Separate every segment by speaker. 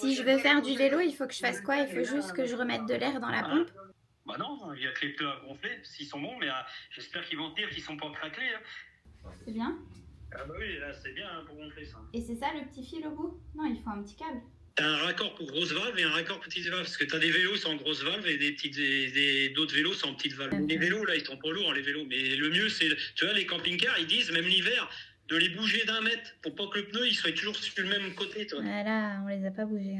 Speaker 1: Si je veux faire du vélo, il faut que je fasse quoi? Il faut juste que je remette de l'air dans la pompe?
Speaker 2: Bah non, il y a que les pneus à gonfler, s'ils sont bons, mais j'espère qu'ils vont tenir, qu'ils sont pas craquelés.
Speaker 1: C'est bien.
Speaker 2: Ah bah oui, là c'est bien pour gonfler ça.
Speaker 1: Et c'est ça le petit fil au bout? Non, il faut un petit câble.
Speaker 2: T'as un raccord pour grosse valve et un raccord petite valve, parce que t'as des vélos sans grosse valve et d'autres vélos sans petite valve. Okay. Les vélos là, ils sont pas lourds les vélos, mais le mieux c'est, tu vois, les camping-cars, ils disent même l'hiver de les bouger d'1 mètre pour pas que le pneu il soit toujours sur le même côté, toi.
Speaker 1: Voilà, on les a pas bougés.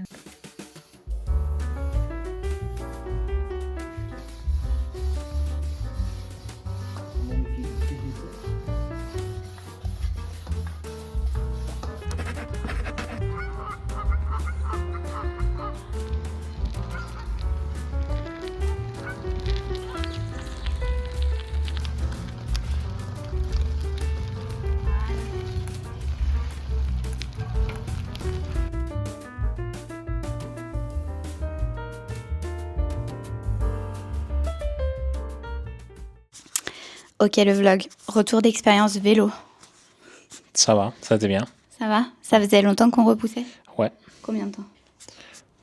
Speaker 1: Ok, le vlog. Retour d'expérience vélo.
Speaker 3: Ça va, ça était bien.
Speaker 1: Ça va? Ça faisait longtemps qu'on repoussait?
Speaker 3: Ouais.
Speaker 1: Combien de temps?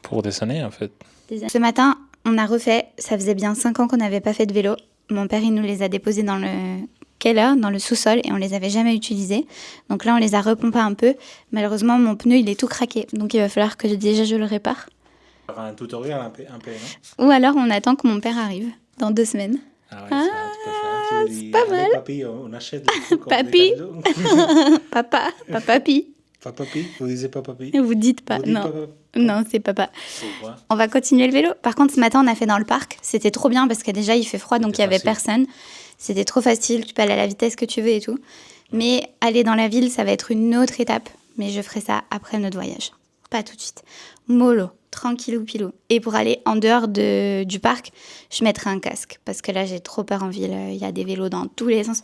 Speaker 3: Pour des années, en fait.
Speaker 1: Ce matin, on a refait. Ça faisait bien 5 ans qu'on n'avait pas fait de vélo. Mon père, il nous les a déposés dans le keller, dans le sous-sol, et on les avait jamais utilisés. Donc là, on les a repompés un peu. Malheureusement, mon pneu, il est tout craqué. Donc il va falloir que je le répare.
Speaker 3: Un tutoriel un peu,
Speaker 1: non? Ou alors, on attend que mon père arrive dans 2 semaines.
Speaker 3: Ah ouais, ça, tu peux faire. Tu dis,
Speaker 1: c'est pas mal.
Speaker 3: Papy, on achète le truc.
Speaker 1: Papy. Papa, papapi.
Speaker 3: Papapi, vous disiez papapi?
Speaker 1: Vous dites pas,
Speaker 3: vous dites
Speaker 1: non.
Speaker 3: Papa?
Speaker 1: Non, c'est papa.
Speaker 3: Pourquoi?
Speaker 1: On va continuer le vélo. Par contre, ce matin, on a fait dans le parc. C'était trop bien parce que déjà, il fait froid, donc il n'y avait personne. C'était trop facile. Tu peux aller à la vitesse que tu veux et tout. Mais aller dans la ville, ça va être une autre étape. Mais je ferai ça après notre voyage. Pas tout de suite. Mollo, tranquillou pilou. Et pour aller en dehors du parc, je mettrai un casque. Parce que là, j'ai trop peur en ville. Il y a des vélos dans tous les sens.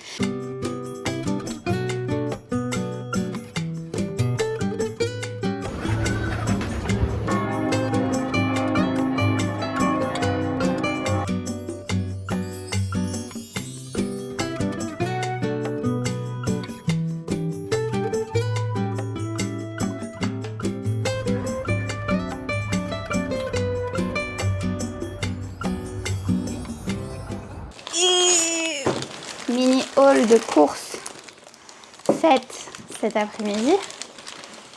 Speaker 1: Mini haul de course faite cet après-midi,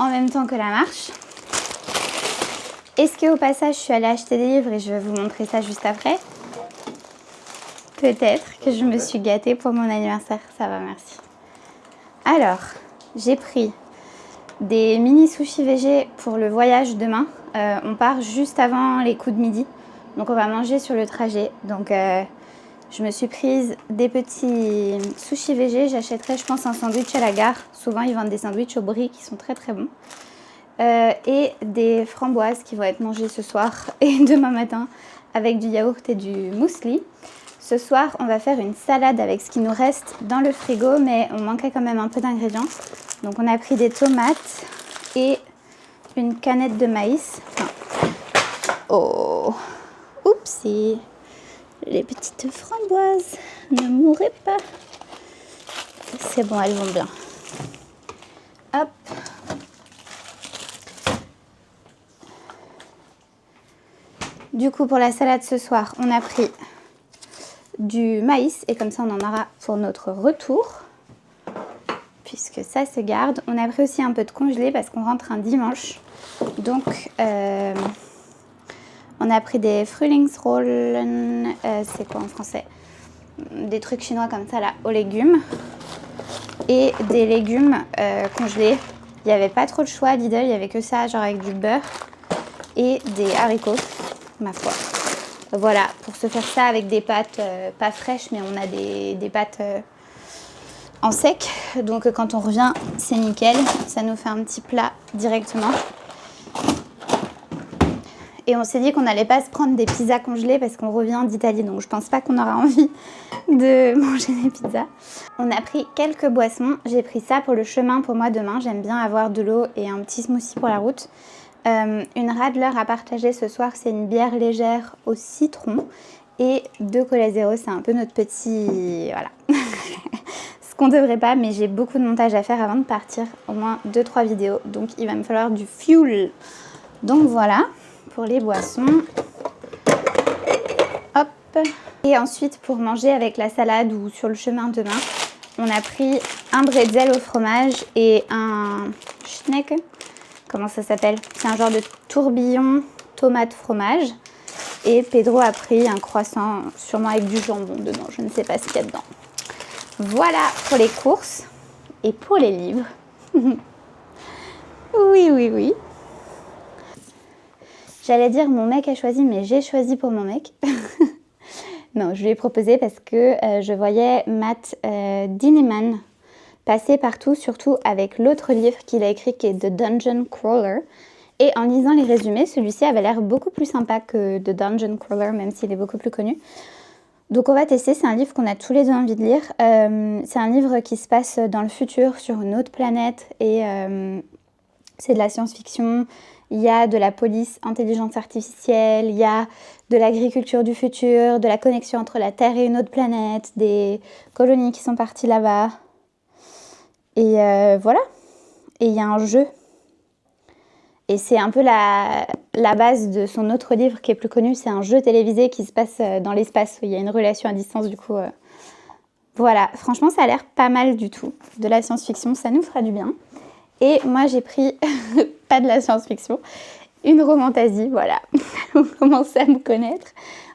Speaker 1: en même temps que la marche. Est-ce qu'au passage, je suis allée acheter des livres et je vais vous montrer ça juste après? Peut-être que je me suis gâtée pour mon anniversaire. Ça va, merci. Alors, j'ai pris des mini sushis végé pour le voyage demain. On part juste avant les coups de midi. Donc on va manger sur le trajet. Donc je me suis prise des petits sushis végé. J'achèterai, je pense, un sandwich à la gare. Souvent, ils vendent des sandwichs au brie qui sont très très bons. Et des framboises qui vont être mangées ce soir et demain matin avec du yaourt et du muesli. Ce soir, on va faire une salade avec ce qui nous reste dans le frigo, mais on manquait quand même un peu d'ingrédients. Donc on a pris des tomates et une canette de maïs. Enfin, oh, oupsie, les petites framboises, ne mourrez pas. C'est bon, elles vont bien. Hop. Du coup, pour la salade ce soir, on a pris du maïs et comme ça, on en aura pour notre retour. Puisque ça se garde. On a pris aussi un peu de congelé parce qu'on rentre un dimanche. Donc, on a pris des Frühlingsrollen, c'est quoi en français? Des trucs chinois comme ça là, aux légumes. Et des légumes congelés. Il n'y avait pas trop de choix à Lidl, il n'y avait que ça, genre avec du beurre. Et des haricots, ma foi. Voilà, pour se faire ça avec des pâtes pas fraîches, mais on a des pâtes en sec. Donc quand on revient, c'est nickel. Ça nous fait un petit plat directement. Et on s'est dit qu'on n'allait pas se prendre des pizzas congelées parce qu'on revient d'Italie. Donc je pense pas qu'on aura envie de manger des pizzas. On a pris quelques boissons. J'ai pris ça pour le chemin pour moi demain. J'aime bien avoir de l'eau et un petit smoothie pour la route. Une Radler à partager ce soir, c'est une bière légère au citron. Et 2 cola zéro, c'est un peu notre petit... Voilà. Ce qu'on devrait pas, mais j'ai beaucoup de montage à faire avant de partir. Au moins 2-3 vidéos. Donc il va me falloir du fuel. Donc voilà pour les boissons. Hop. Et ensuite pour manger avec la salade ou sur le chemin demain, on a pris un bretzel au fromage et un schneck. Comment ça s'appelle? C'est un genre de tourbillon tomate fromage. Et Pedro a pris un croissant, sûrement avec du jambon dedans. Je ne sais pas ce qu'il y a dedans. Voilà pour les courses et pour les livres. Oui, oui, oui. J'allais dire mon mec a choisi, mais j'ai choisi pour mon mec. Non, je lui ai proposé parce que je voyais Matt Dinniman passer partout, surtout avec l'autre livre qu'il a écrit qui est The Dungeon Crawler. Et en lisant les résumés, celui-ci avait l'air beaucoup plus sympa que The Dungeon Crawler, même s'il est beaucoup plus connu. Donc on va tester, c'est un livre qu'on a tous les deux envie de lire. C'est un livre qui se passe dans le futur, sur une autre planète, et c'est de la science-fiction. Il y a de la police, intelligence artificielle, il y a de l'agriculture du futur, de la connexion entre la Terre et une autre planète, des colonies qui sont parties là-bas. Et voilà. Et il y a un jeu. Et c'est un peu la base de son autre livre qui est plus connu. C'est un jeu télévisé qui se passe dans l'espace. Il y a une relation à distance du coup. Voilà, franchement ça a l'air pas mal du tout. De la science-fiction, ça nous fera du bien. Et moi j'ai pris, pas de la science-fiction, une romantasie, voilà. Vous commencez à me connaître.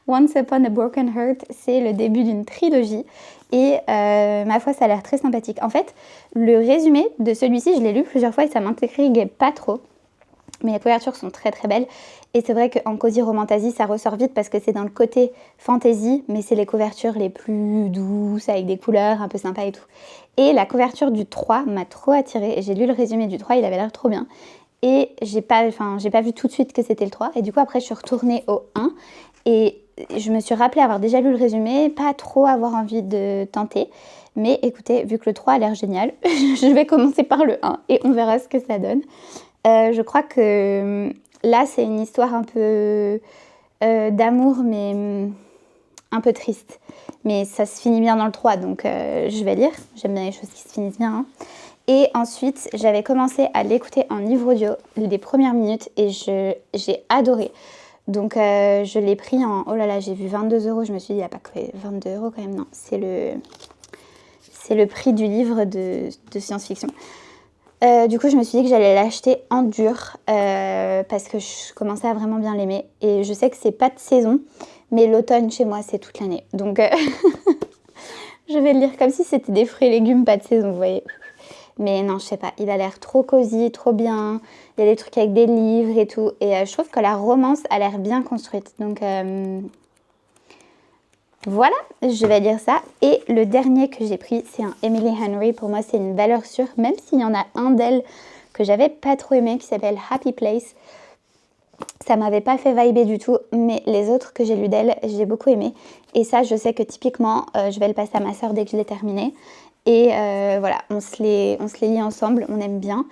Speaker 1: Once Upon a Broken Heart, c'est le début d'une trilogie. Et ma foi, ça a l'air très sympathique. En fait, le résumé de celui-ci, je l'ai lu plusieurs fois et ça m'intrigue pas trop. Mais les couvertures sont très très belles. Et c'est vrai qu'en Cozy Romantasy, ça ressort vite parce que c'est dans le côté fantasy, mais c'est les couvertures les plus douces, avec des couleurs un peu sympas et tout. Et la couverture du 3 m'a trop attirée. Et j'ai lu le résumé du 3, il avait l'air trop bien. Et j'ai pas vu tout de suite que c'était le 3. Et du coup, après, je suis retournée au 1. Et je me suis rappelée avoir déjà lu le résumé, pas trop avoir envie de tenter. Mais écoutez, vu que le 3 a l'air génial, je vais commencer par le 1 et on verra ce que ça donne. Je crois que là, c'est une histoire un peu d'amour, mais un peu triste. Mais ça se finit bien dans le 3, donc je vais lire. J'aime bien les choses qui se finissent bien. Hein. Et ensuite, j'avais commencé à l'écouter en livre audio les premières minutes et j'ai adoré. Donc je l'ai pris en... Oh là là, j'ai vu 22 €. Je me suis dit, il n'y a pas que 22 € quand même. Non, c'est le prix du livre de science-fiction. Du coup, je me suis dit que j'allais l'acheter en dur parce que je commençais à vraiment bien l'aimer. Et je sais que c'est pas de saison, mais l'automne chez moi, c'est toute l'année. Donc, je vais le lire comme si c'était des fruits et légumes pas de saison, vous voyez. Mais non, je sais pas, il a l'air trop cosy, trop bien. Il y a des trucs avec des livres et tout. Et je trouve que la romance a l'air bien construite. Donc, voilà, je vais lire ça. Et le dernier que j'ai pris, c'est un Emily Henry. Pour moi, c'est une valeur sûre, même s'il y en a un d'elle que j'avais pas trop aimé, qui s'appelle Happy Place. Ça m'avait pas fait vibrer du tout, mais les autres que j'ai lus d'elle, j'ai beaucoup aimé. Et ça, je sais que typiquement, je vais le passer à ma soeur dès que je l'ai terminé. Et voilà, on se les lit ensemble, on aime bien.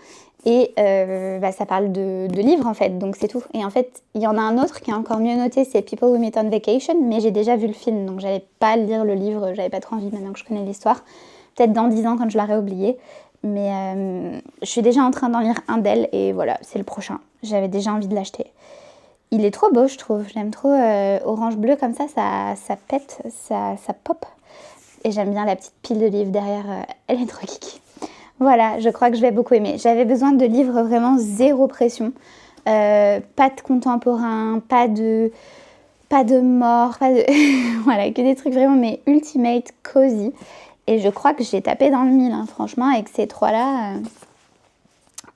Speaker 1: Et ça parle de livres en fait, donc c'est tout. Et en fait, il y en a un autre qui est encore mieux noté, c'est People We Meet on Vacation, mais j'ai déjà vu le film, donc j'allais pas lire le livre, j'avais pas trop envie maintenant que je connais l'histoire. Peut-être dans 10 ans quand je l'aurai oublié. Mais je suis déjà en train d'en lire un d'elle et voilà, c'est le prochain. J'avais déjà envie de l'acheter. Il est trop beau, je trouve. J'aime trop orange-bleu comme ça pète, ça pop. Et j'aime bien la petite pile de livres derrière, elle est trop kiki. Voilà, je crois que je vais beaucoup aimer. J'avais besoin de livres vraiment zéro pression. Pas de contemporain, pas de mort, pas de... voilà, que des trucs vraiment, mais ultimate, cozy. Et je crois que j'ai tapé dans le mille, hein, franchement, avec ces trois-là,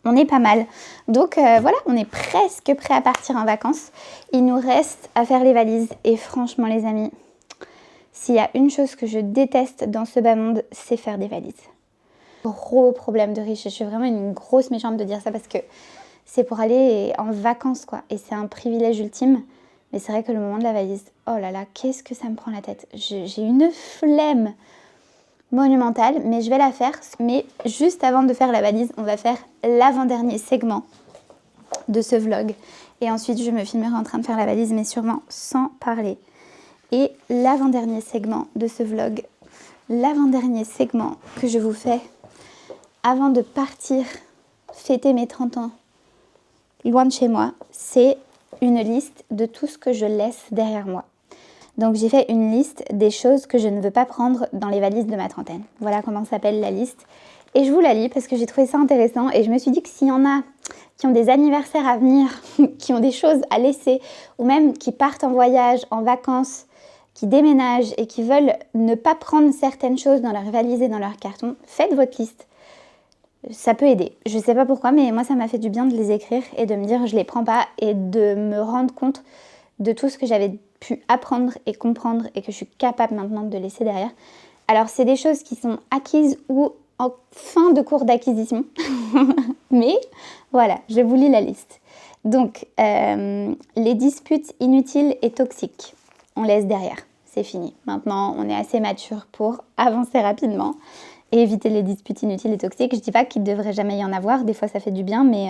Speaker 1: on est pas mal. Donc voilà, on est presque prêt à partir en vacances. Il nous reste à faire les valises. Et franchement, les amis, s'il y a une chose que je déteste dans ce bas monde, c'est faire des valises. Gros problème de riche. Je suis vraiment une grosse méchante de dire ça parce que c'est pour aller en vacances, quoi. Et c'est un privilège ultime. Mais c'est vrai que le moment de la valise, oh là là, qu'est-ce que ça me prend la tête. J'ai une flemme monumentale, mais je vais la faire. Mais juste avant de faire la valise, on va faire l'avant-dernier segment de ce vlog. Et ensuite, je me filmerai en train de faire la valise, mais sûrement sans parler. Et l'avant-dernier segment de ce vlog, l'avant-dernier segment que je vous fais avant de partir fêter mes 30 ans loin de chez moi, c'est une liste de tout ce que je laisse derrière moi. Donc j'ai fait une liste des choses que je ne veux pas prendre dans les valises de ma trentaine. Voilà comment s'appelle la liste. Et je vous la lis parce que j'ai trouvé ça intéressant et je me suis dit que s'il y en a qui ont des anniversaires à venir, qui ont des choses à laisser, ou même qui partent en voyage, en vacances, qui déménagent et qui veulent ne pas prendre certaines choses dans leur valise et dans leur carton, faites votre liste. Ça peut aider. Je ne sais pas pourquoi, mais moi ça m'a fait du bien de les écrire et de me dire je les prends pas et de me rendre compte de tout ce que j'avais pu apprendre et comprendre et que je suis capable maintenant de laisser derrière. Alors c'est des choses qui sont acquises ou en fin de cours d'acquisition, mais voilà, je vous lis la liste. Donc, les disputes inutiles et toxiques, on laisse derrière, c'est fini. Maintenant, on est assez mature pour avancer rapidement et éviter les disputes inutiles et toxiques. Je ne dis pas qu'il ne devrait jamais y en avoir, des fois ça fait du bien, mais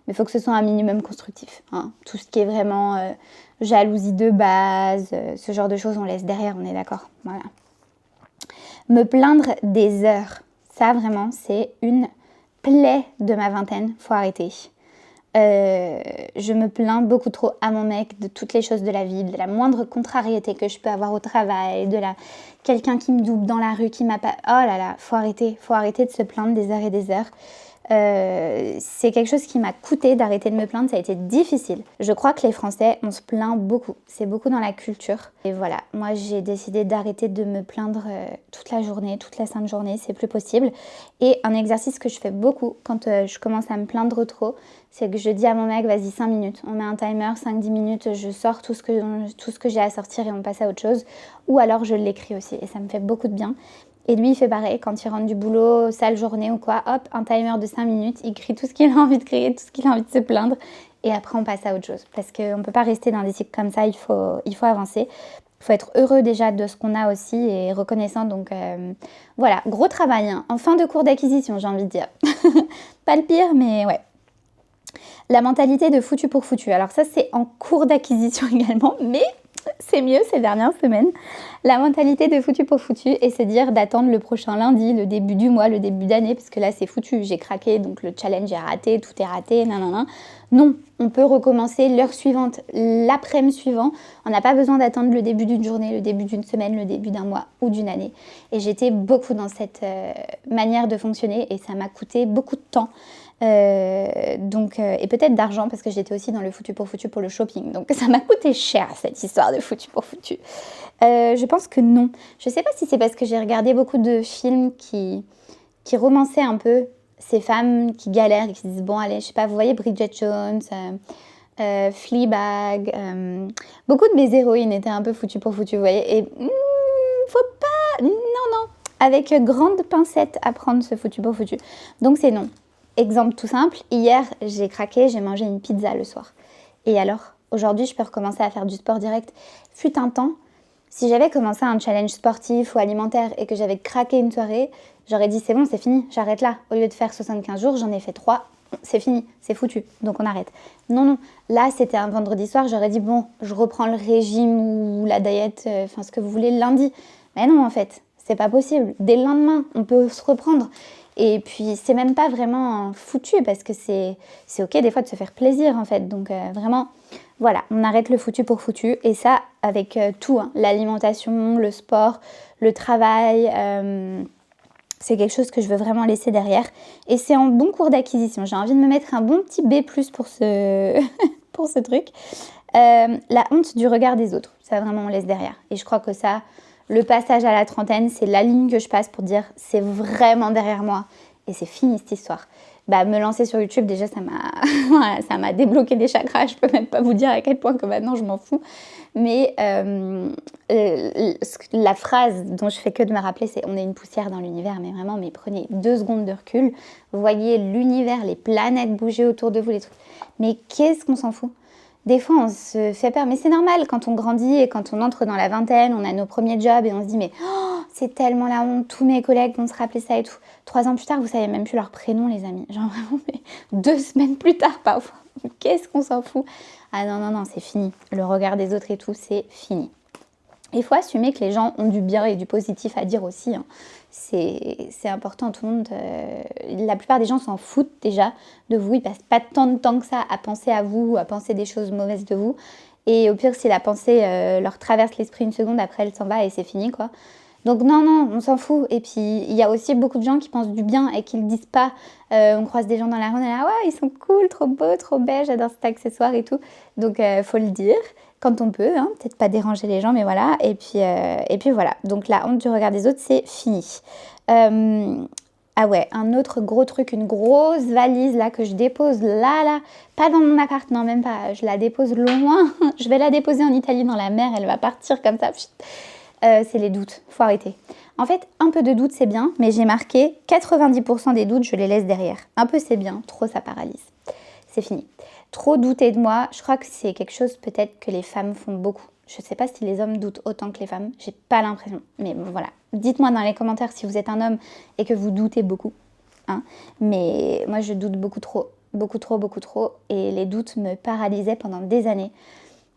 Speaker 1: il faut que ce soit un minimum constructif. Hein. Tout ce qui est vraiment jalousie de base, ce genre de choses, on laisse derrière, on est d'accord. Voilà. Me plaindre des heures. Ça, vraiment, c'est une plaie de ma vingtaine. Faut arrêter. Je me plains beaucoup trop à mon mec de toutes les choses de la vie, de la moindre contrariété que je peux avoir au travail, de quelqu'un qui me double dans la rue, qui m'a pas... Oh là là, faut arrêter de se plaindre des heures et des heures. C'est quelque chose qui m'a coûté d'arrêter de me plaindre, ça a été difficile. Je crois que les Français, on se plaint beaucoup, c'est beaucoup dans la culture. Et voilà, moi j'ai décidé d'arrêter de me plaindre toute la journée, toute la sainte journée, c'est plus possible. Et un exercice que je fais beaucoup quand je commence à me plaindre trop, c'est que je dis à mon mec, vas-y 5 minutes, on met un timer, 5-10 minutes, je sors tout ce que j'ai à sortir et on passe à autre chose. Ou alors je l'écris aussi et ça me fait beaucoup de bien. Et lui, il fait pareil, quand il rentre du boulot, sale journée ou quoi, hop, un timer de 5 minutes, il crie tout ce qu'il a envie de crier, tout ce qu'il a envie de se plaindre, et après on passe à autre chose. Parce qu'on ne peut pas rester dans des cycles comme ça, il faut avancer. Il faut être heureux déjà de ce qu'on a aussi et reconnaissant. Donc voilà, gros travail, hein. En fin de cours d'acquisition, j'ai envie de dire. Pas le pire, mais ouais. La mentalité de foutu pour foutu. Alors ça, c'est en cours d'acquisition également, mais... c'est mieux ces dernières semaines. La mentalité de foutu pour foutu et se dire d'attendre le prochain lundi, le début du mois, le début d'année, parce que là c'est foutu, j'ai craqué, donc le challenge est raté, tout est raté, nanana. Non, on peut recommencer l'heure suivante, l'après-midi suivant. On n'a pas besoin d'attendre le début d'une journée, le début d'une semaine, le début d'un mois ou d'une année. Et j'étais beaucoup dans cette manière de fonctionner et ça m'a coûté beaucoup de temps. Et peut-être d'argent parce que j'étais aussi dans le foutu pour le shopping, donc ça m'a coûté cher cette histoire de foutu pour foutu. Je pense que non, je sais pas si c'est parce que j'ai regardé beaucoup de films qui romançaient un peu ces femmes qui galèrent et qui se disent bon allez, je sais pas, vous voyez Bridget Jones, Fleabag, beaucoup de mes héroïnes étaient un peu foutues pour foutu, vous voyez, et faut pas, non, avec grande pincette à prendre ce foutu pour foutu, donc c'est non. Exemple tout simple, hier j'ai craqué, j'ai mangé une pizza le soir. Et alors, aujourd'hui je peux recommencer à faire du sport direct. Fut un temps, si j'avais commencé un challenge sportif ou alimentaire et que j'avais craqué une soirée, j'aurais dit c'est bon, c'est fini, j'arrête là. Au lieu de faire 75 jours, j'en ai fait 3, c'est fini, c'est foutu, donc on arrête. Non, là c'était un vendredi soir, j'aurais dit bon, je reprends le régime ou la diète, enfin ce que vous voulez le lundi. Mais non en fait, c'est pas possible. Dès le lendemain, on peut se reprendre. Et puis, c'est même pas vraiment foutu parce que c'est ok des fois de se faire plaisir en fait. Donc vraiment, voilà, on arrête le foutu pour foutu. Et ça, avec tout, hein, l'alimentation, le sport, le travail, c'est quelque chose que je veux vraiment laisser derrière. Et c'est en bon cours d'acquisition. J'ai envie de me mettre un bon petit B+ pour ce, pour ce truc. La honte du regard des autres, ça vraiment on laisse derrière. Et je crois que ça... le passage à la trentaine, c'est la ligne que je passe pour dire c'est vraiment derrière moi et c'est fini cette histoire. Me lancer sur YouTube, déjà ça m'a débloqué des chakras, je peux même pas vous dire à quel point que maintenant je m'en fous. Mais la phrase dont je fais que de me rappeler, c'est on est une poussière dans l'univers, mais vraiment, mais prenez 2 secondes de recul, voyez l'univers, les planètes bouger autour de vous, les trucs. Mais qu'est-ce qu'on s'en fout ? Des fois, on se fait peur, mais c'est normal quand on grandit et quand on entre dans la vingtaine, on a nos premiers jobs et on se dit mais c'est tellement la honte, tous mes collègues vont se rappeler ça et tout. 3 ans plus tard, vous savez même plus leur prénom, les amis. Genre vraiment, mais 2 semaines plus tard parfois. Qu'est-ce qu'on s'en fout ? Ah non, c'est fini. Le regard des autres et tout, c'est fini. Il faut assumer que les gens ont du bien et du positif à dire aussi. Hein. c'est important. Tout le monde, la plupart des gens s'en foutent déjà de vous. Ils passent pas tant de temps que ça à penser à vous, à penser des choses mauvaises de vous. Et au pire, si la pensée leur traverse l'esprit une seconde, après elle s'en va et c'est fini, quoi. Donc non, on s'en fout. Et puis, il y a aussi beaucoup de gens qui pensent du bien et qui ne le disent pas. On croise des gens dans la rue, on est là, ouais, ils sont cool, trop beaux, trop belles, j'adore cet accessoire et tout. Donc, faut le dire quand on peut, hein, peut-être pas déranger les gens, mais voilà. Et puis voilà. Donc, la honte du regard des autres, c'est fini. Ah ouais, un autre gros truc, une grosse valise là que je dépose là, pas dans mon appart, non même pas, je la dépose loin. Je vais la déposer en Italie dans la mer, elle va partir comme ça. C'est les doutes, faut arrêter. En fait, un peu de doute c'est bien, mais j'ai marqué 90% des doutes, je les laisse derrière. Un peu c'est bien, trop ça paralyse. C'est fini. Trop douter de moi, je crois que c'est quelque chose peut-être que les femmes font beaucoup. Je ne sais pas si les hommes doutent autant que les femmes, j'ai pas l'impression. Mais bon, voilà, dites-moi dans les commentaires si vous êtes un homme et que vous doutez beaucoup. Hein. Mais moi je doute beaucoup trop. Et les doutes me paralysaient pendant des années.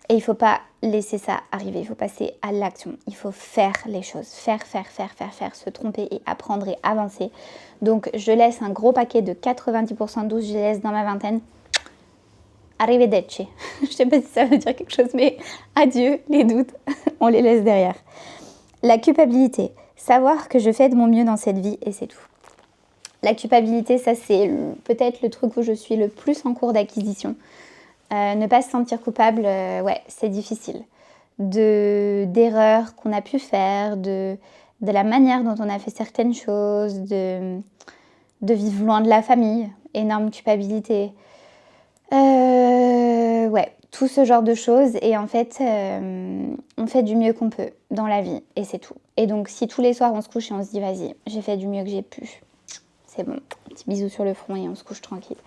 Speaker 1: Et il ne faut pas laisser ça arriver, il faut passer à l'action. Il faut faire les choses, faire, se tromper et apprendre et avancer. Donc je laisse un gros paquet de 90% de doutes, je les laisse dans ma vingtaine. Arrivederci. Je ne sais pas si ça veut dire quelque chose, mais adieu les doutes, on les laisse derrière. La culpabilité, savoir que je fais de mon mieux dans cette vie et c'est tout. La culpabilité, ça c'est peut-être le truc où je suis le plus en cours d'acquisition. Ne pas se sentir coupable, ouais, c'est difficile. D'erreurs qu'on a pu faire, de la manière dont on a fait certaines choses, de vivre loin de la famille, énorme culpabilité. Ouais, tout ce genre de choses. Et en fait, on fait du mieux qu'on peut dans la vie et c'est tout. Et donc, si tous les soirs on se couche et on se dit, vas-y, j'ai fait du mieux que j'ai pu, c'est bon, petit bisou sur le front et on se couche tranquille.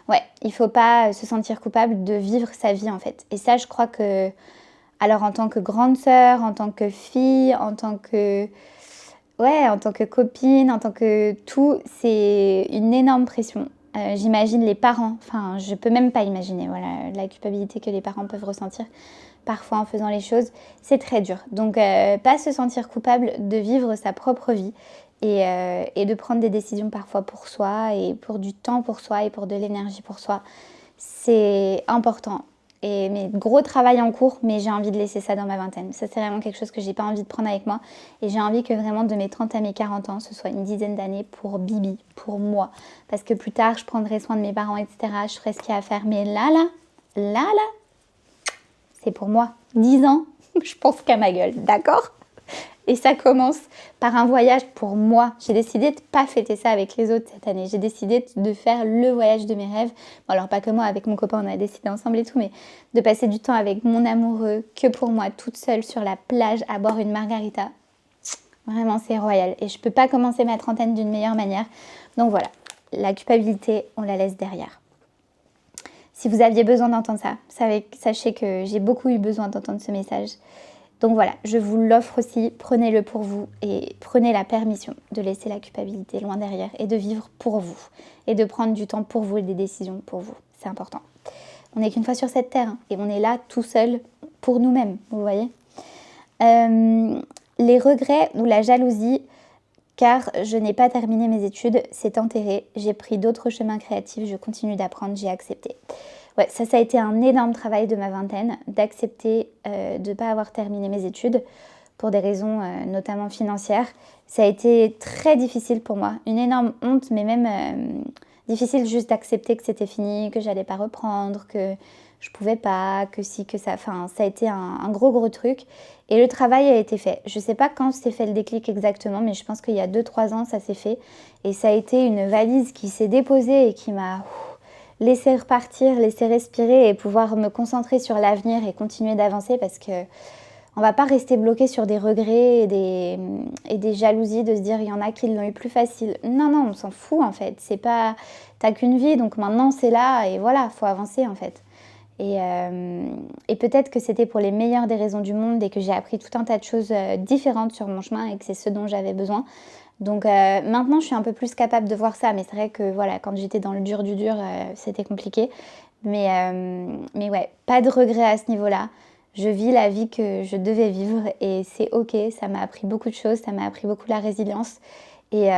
Speaker 1: Ouais, il faut pas se sentir coupable de vivre sa vie en fait. Et ça, je crois que, alors en tant que grande sœur, en tant que fille, en tant que copine, en tant que tout, c'est une énorme pression. J'imagine les parents, enfin, je peux même pas imaginer, voilà, la culpabilité que les parents peuvent ressentir parfois en faisant les choses, c'est très dur. Donc, pas se sentir coupable de vivre sa propre vie. Et de prendre des décisions parfois pour soi et pour du temps pour soi et pour de l'énergie pour soi, c'est important. Mais gros travail en cours, mais j'ai envie de laisser ça dans ma vingtaine. Ça, c'est vraiment quelque chose que j'ai pas envie de prendre avec moi. Et j'ai envie que vraiment de mes 30 à mes 40 ans, ce soit une dizaine d'années pour Bibi, pour moi. Parce que plus tard, je prendrai soin de mes parents, etc. Je ferai ce qu'il y a à faire. Mais là, c'est pour moi. 10 ans, je pense qu'à ma gueule, d'accord ? Et ça commence par un voyage pour moi. J'ai décidé de ne pas fêter ça avec les autres cette année. J'ai décidé de faire le voyage de mes rêves. Bon, alors pas que moi, avec mon copain, on a décidé ensemble et tout, mais de passer du temps avec mon amoureux, que pour moi, toute seule sur la plage à boire une margarita. Vraiment, c'est royal. Et je ne peux pas commencer ma trentaine d'une meilleure manière. Donc voilà, la culpabilité, on la laisse derrière. Si vous aviez besoin d'entendre ça, sachez que j'ai beaucoup eu besoin d'entendre ce message. Donc voilà, je vous l'offre aussi, prenez-le pour vous et prenez la permission de laisser la culpabilité loin derrière et de vivre pour vous et de prendre du temps pour vous et des décisions pour vous. C'est important. On n'est qu'une fois sur cette terre et on est là tout seul pour nous-mêmes, vous voyez. Les regrets ou la jalousie, car je n'ai pas terminé mes études, c'est enterré. J'ai pris d'autres chemins créatifs, je continue d'apprendre, j'ai accepté. Ouais, ça a été un énorme travail de ma vingtaine, d'accepter de ne pas avoir terminé mes études pour des raisons notamment financières. Ça a été très difficile pour moi, une énorme honte, mais même difficile juste d'accepter que c'était fini, que j'allais pas reprendre, que je pouvais pas, que si, que ça. Enfin, ça a été un gros truc. Et le travail a été fait. Je sais pas quand s'est fait le déclic exactement, mais je pense qu'il y a 2-3 ans, ça s'est fait. Et ça a été une valise qui s'est déposée et qui m'a laisser repartir, laisser respirer et pouvoir me concentrer sur l'avenir et continuer d'avancer parce que on va pas rester bloqué sur des regrets et des jalousies de se dire il y en a qui l'ont eu plus facile. Non, on s'en fout en fait. C'est pas, t'as qu'une vie donc maintenant c'est là et voilà, faut avancer en fait. Et peut-être que c'était pour les meilleures des raisons du monde et que j'ai appris tout un tas de choses différentes sur mon chemin et que c'est ce dont j'avais besoin. Donc maintenant, je suis un peu plus capable de voir ça. Mais c'est vrai que voilà, quand j'étais dans le dur du dur, c'était compliqué. Mais ouais, pas de regret à ce niveau-là. je vis la vie que je devais vivre et c'est ok, ça m'a appris beaucoup de choses, ça m'a appris beaucoup la résilience et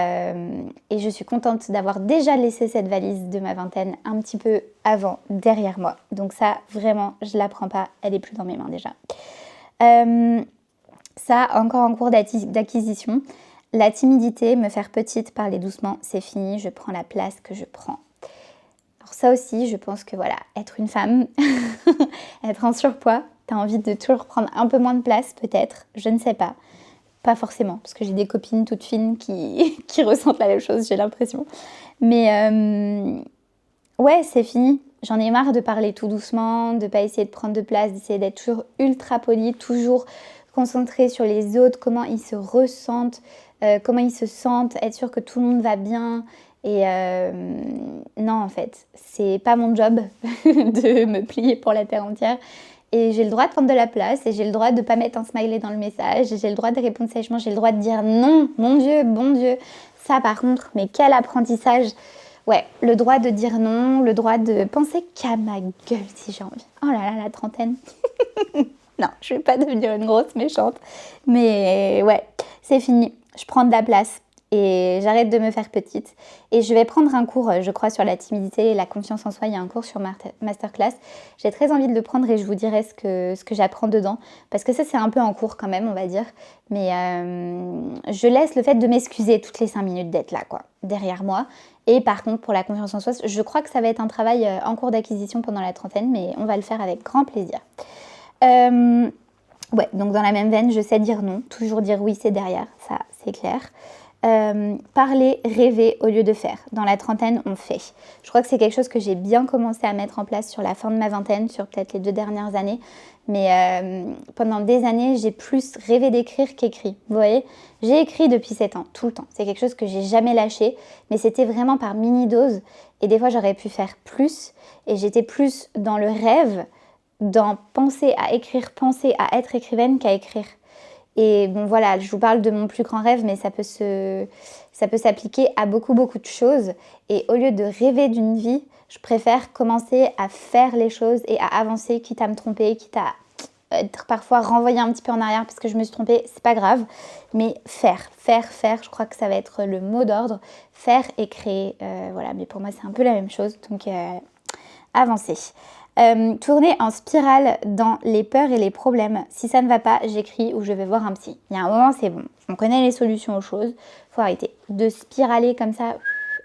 Speaker 1: je suis contente d'avoir déjà laissé cette valise de ma vingtaine un petit peu avant, derrière moi. Donc ça, vraiment, je la prends pas, elle est plus dans mes mains déjà. Ça, encore en cours d'acquisition. La timidité, me faire petite, parler doucement, c'est fini, je prends la place que je prends. Alors ça aussi, je pense que voilà, être une femme, être en surpoids, t'as envie de toujours prendre un peu moins de place peut-être, je ne sais pas. Pas forcément, parce que j'ai des copines toutes fines qui ressentent la même chose, j'ai l'impression. Mais ouais, c'est fini. J'en ai marre de parler tout doucement, de pas essayer de prendre de place, d'essayer d'être toujours ultra polie, toujours concentrée sur les autres, comment ils se ressentent, comment ils se sentent, être sûr que tout le monde va bien. Et non, en fait, c'est pas mon job de me plier pour la terre entière. Et j'ai le droit de prendre de la place et j'ai le droit de pas mettre un smiley dans le message et j'ai le droit de répondre sèchement, j'ai le droit de dire non, mon Dieu, bon Dieu. Ça par contre, mais quel apprentissage. Ouais, le droit de dire non, le droit de penser qu'à ma gueule si j'ai envie. Oh là là, la trentaine. Non, je vais pas devenir une grosse méchante. Mais ouais, c'est fini. Je prends de la place et j'arrête de me faire petite. Et je vais prendre un cours, je crois, sur la timidité et la confiance en soi. Il y a un cours sur Masterclass. J'ai très envie de le prendre et je vous dirai ce que j'apprends dedans. Parce que ça, c'est un peu en cours quand même, on va dire. Mais je laisse le fait de m'excuser toutes les 5 minutes d'être là, quoi, derrière moi. Et par contre, pour la confiance en soi, je crois que ça va être un travail en cours d'acquisition pendant la trentaine, mais on va le faire avec grand plaisir. Ouais, donc dans la même veine, je sais dire non, toujours dire oui, c'est derrière, ça c'est clair. Parler, rêver au lieu de faire. Dans la trentaine, on fait. Je crois que c'est quelque chose que j'ai bien commencé à mettre en place sur la fin de ma vingtaine, sur peut-être les 2 dernières années. Mais pendant des années, j'ai plus rêvé d'écrire qu'écrit. Vous voyez, j'ai écrit depuis 7 ans, tout le temps. C'est quelque chose que j'ai jamais lâché, mais c'était vraiment par mini-dose. Et des fois, j'aurais pu faire plus. Et j'étais plus dans le rêve, dans penser à écrire, penser à être écrivaine qu'à écrire. Et bon voilà, je vous parle de mon plus grand rêve, mais ça peut s'appliquer à beaucoup de choses. Et au lieu de rêver d'une vie, je préfère commencer à faire les choses et à avancer, quitte à me tromper, quitte à être parfois renvoyée un petit peu en arrière parce que je me suis trompée, c'est pas grave. Mais faire, je crois que ça va être le mot d'ordre. Faire et créer, voilà. Mais pour moi, c'est un peu la même chose, donc avancer. Tourner en spirale dans les peurs et les problèmes. Si ça ne va pas, j'écris ou je vais voir un psy. Il y a un moment, c'est bon. On connaît les solutions aux choses. Faut arrêter de spiraler comme ça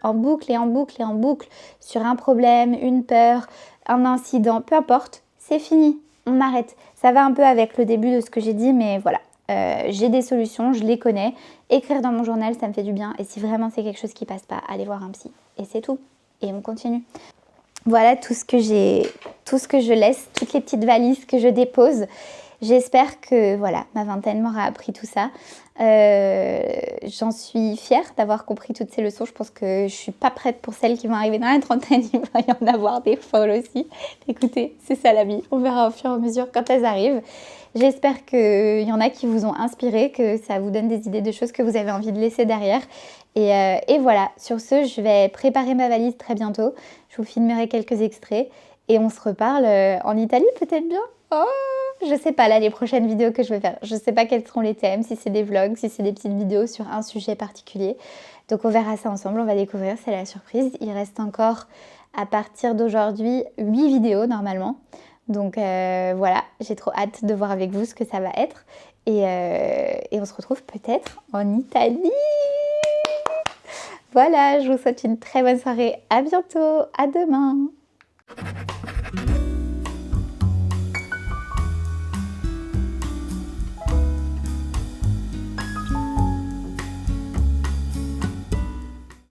Speaker 1: en boucle et en boucle et en boucle sur un problème, une peur, un incident, peu importe. C'est fini. On arrête. Ça va un peu avec le début de ce que j'ai dit, mais voilà. J'ai des solutions, je les connais. Écrire dans mon journal, ça me fait du bien. Et si vraiment c'est quelque chose qui passe pas, allez voir un psy. Et c'est tout. Et on continue. Voilà tout ce que je laisse, toutes les petites valises que je dépose. J'espère que voilà, ma vingtaine m'aura appris tout ça. J'en suis fière d'avoir compris toutes ces leçons. Je pense que je suis pas prête pour celles qui vont arriver dans la trentaine. Il va y en avoir des folles aussi. Écoutez, c'est ça la vie. On verra au fur et à mesure quand elles arrivent. J'espère qu'il y en a qui vous ont inspiré, que ça vous donne des idées de choses que vous avez envie de laisser derrière. Et voilà, sur ce, je vais préparer ma valise très bientôt. Je vous filmerai quelques extraits et on se reparle en Italie peut-être bien. Oh, je sais pas là les prochaines vidéos que je vais faire. Je sais pas quels seront les thèmes, si c'est des vlogs, si c'est des petites vidéos sur un sujet particulier. Donc on verra ça ensemble, on va découvrir, c'est la surprise. Il reste encore à partir d'aujourd'hui 8 vidéos normalement. Donc voilà, j'ai trop hâte de voir avec vous ce que ça va être. Et on se retrouve peut-être en Italie. Voilà, je vous souhaite une très bonne soirée. À bientôt, à demain.